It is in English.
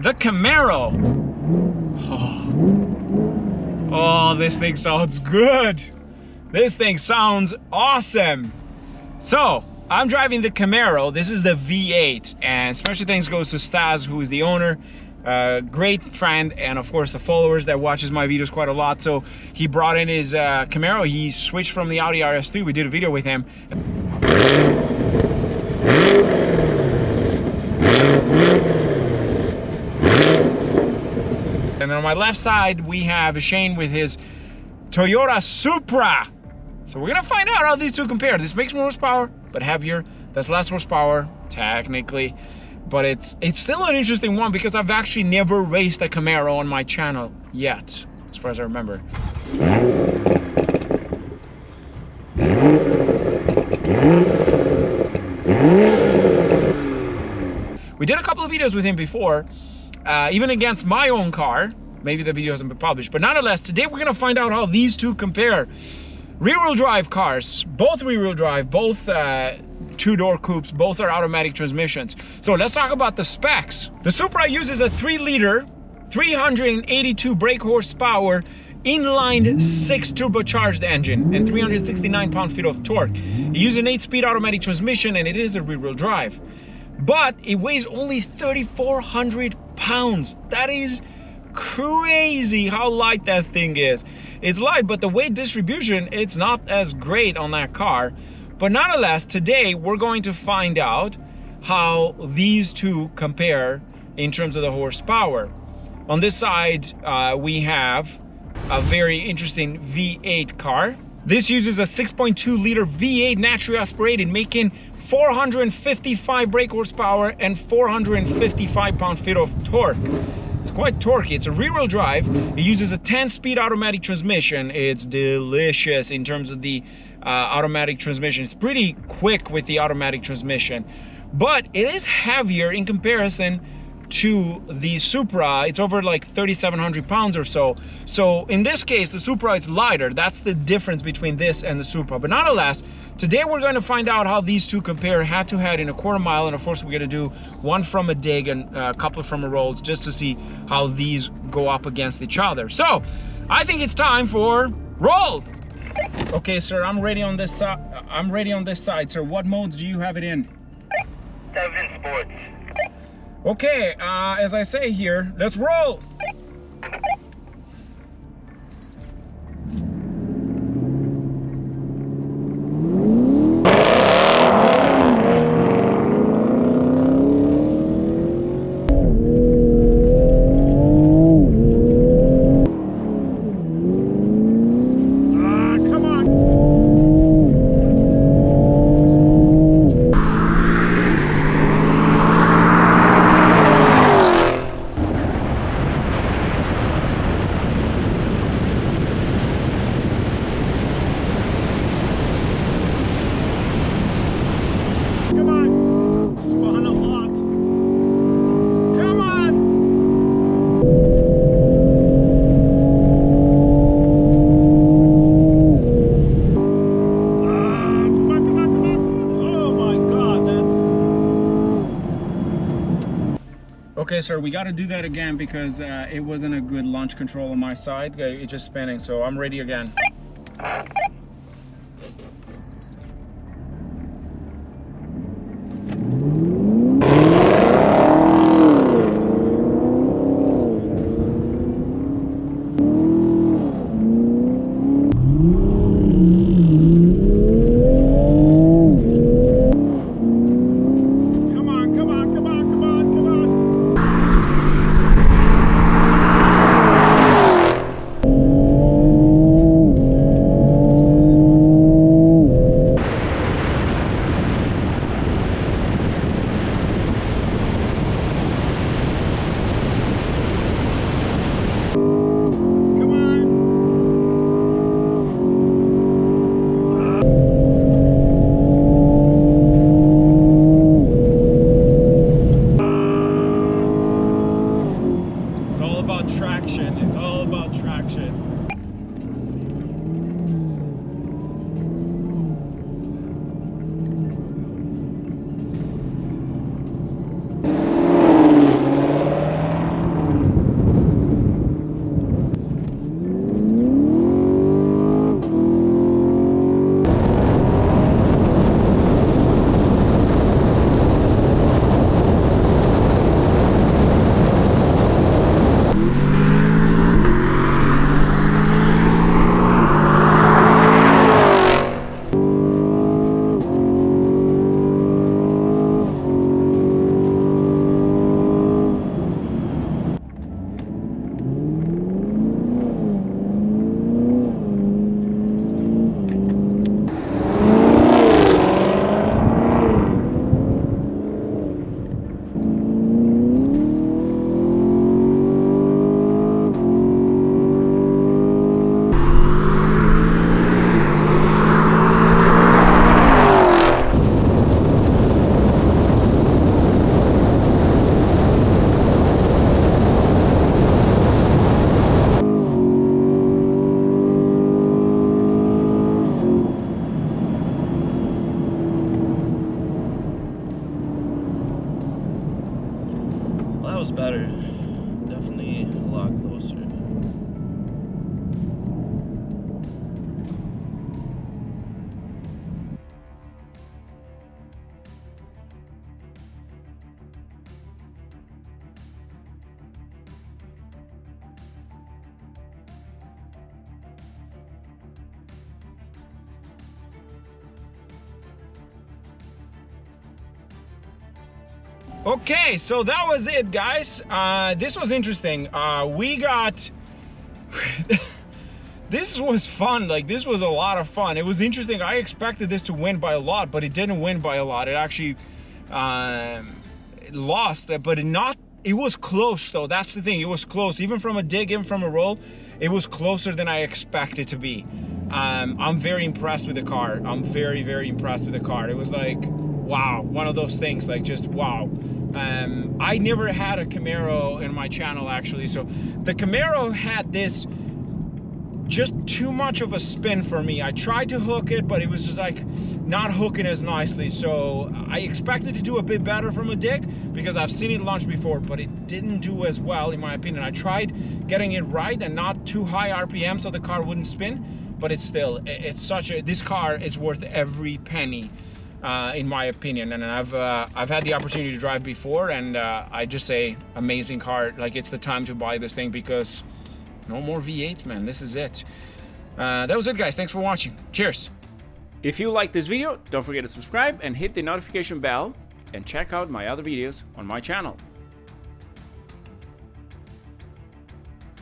the Camaro. Oh, this thing sounds good. This thing sounds awesome. So, I'm driving the Camaro. This is the V8, and special thanks goes to Stas, who is the owner. Great friend, and of course the followers that watches my videos quite a lot. So he brought in his Camaro. He switched from the Audi RS3. We did a video with him. And on my left side, we have Shane with his Toyota Supra. So we're gonna find out how these two compare. This makes more horsepower, but heavier. That's less horsepower, technically. But it's still an interesting one because I've actually never raced a Camaro on my channel yet, as far as I remember. We did a couple of videos with him before, even against my own car. Maybe the video hasn't been published, but nonetheless, today we're gonna find out how these two compare. Rear-wheel drive cars, both rear-wheel drive, both two-door coupes, both are automatic transmissions. So let's talk about the specs. The Supra uses a 3-liter, 382 brake horsepower, inline 6 turbocharged engine and 369 pound-feet of torque. It uses an 8-speed automatic transmission, and it is a rear-wheel drive. But it weighs only 3,400 pounds. That is crazy how light that thing is. It's light, but the weight distribution, it's not as great on that car. But nonetheless, today we're going to find out how these two compare in terms of the horsepower. On this side, we have a very interesting V8 car. This uses a 6.2 liter V8 naturally aspirated, making 455 brake horsepower and 455 pound-feet of torque. It's quite torquey. It's a rear-wheel drive. It uses a 10-speed automatic transmission. It's delicious in terms of the automatic transmission. It's pretty quick with the automatic transmission, but it is heavier in comparison to the Supra. It's over like 3,700 pounds or so. So in this case, the Supra is lighter. That's the difference between this and the Supra. But nonetheless, today we're going to find out how these two compare head-to-head in a quarter mile, and of course we're going to do one from a dig and a couple from a rolls, just to see how these go up against each other. So I think it's time for roll. Okay, sir, I'm ready on this side. I'm ready on this side, sir. What modes do you have it in? 7 sports. Okay, as I say here, let's roll. Okay, sir, we got to do that again because it wasn't a good launch control on my side. It's just spinning, so I'm ready again. better. Definitely a lot closer. Okay, so that was it, guys. This was interesting. We got this was fun. Like, this was a lot of fun. It was interesting. I expected this to win by a lot, but it didn't win by a lot. It actually lost, but it was close though. That's the thing. It was close, even from a dig, even from a roll. It was closer than I expected to be. I'm very impressed with the car. I'm very, very impressed with the car. It was like, wow, one of those things, like, just wow. I never had a Camaro in my channel, actually. So the Camaro had this just too much of a spin for me. I tried to hook it, but it was just like not hooking as nicely. So I expected to do a bit better from a dig, because I've seen it launch before, but it didn't do as well, in my opinion. I tried getting it right and not too high RPM so the car wouldn't spin, but it's still, it's such a, this car is worth every penny. In my opinion, and I've had the opportunity to drive before, and I just say amazing car. Like, it's the time to buy this thing, because no more V8s, man. This is it. That was it, guys. Thanks for watching. Cheers. If you like this video, don't forget to subscribe and hit the notification bell, and check out my other videos on my channel.